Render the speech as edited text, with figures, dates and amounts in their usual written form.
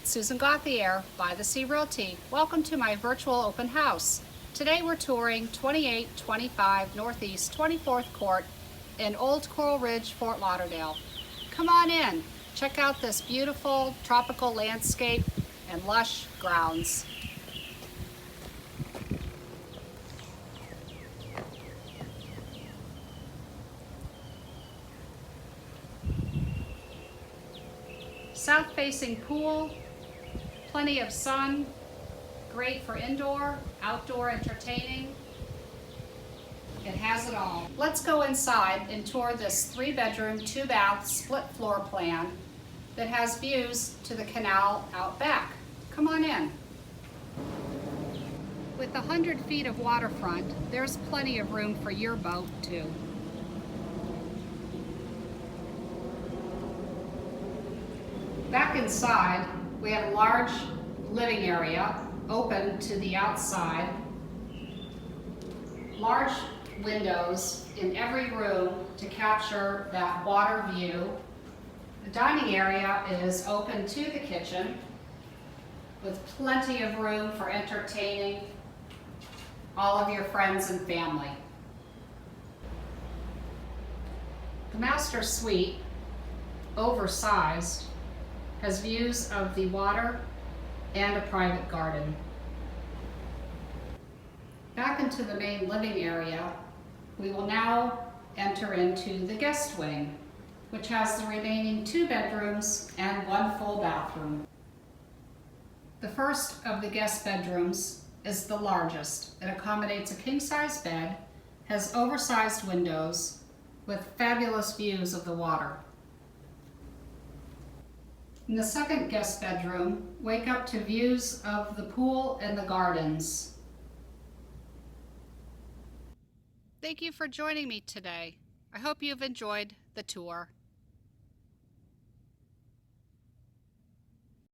it's Susan Gauthier by the Sea Realty. Welcome to my virtual open house. Today we're touring 2825 Northeast 24th Court in Old Coral Ridge, Fort Lauderdale. Come on in, check out this beautiful tropical landscape and lush grounds. South-facing pool, plenty of sun, great for indoor, outdoor entertaining. It has it all. Let's go inside and tour this 3-bedroom, 2-bath split floor plan that has views to the canal out back. Come on in. With 100 feet of waterfront, there's plenty of room for your boat too. Back inside, we have a large living area open to the outside. Large windows in every room to capture that water view. The dining area is open to the kitchen with plenty of room for entertaining all of your friends and family. The master suite, oversized, has views of the water and a private garden. Back into the main living area, we will now enter into the guest wing, which has the remaining 2 bedrooms and 1 full bathroom. The first of the guest bedrooms is the largest. It accommodates a king-size bed, has oversized windows with fabulous views of the water. In the second guest bedroom, wake up to views of the pool and the gardens. Thank you for joining me today. I hope you've enjoyed the tour.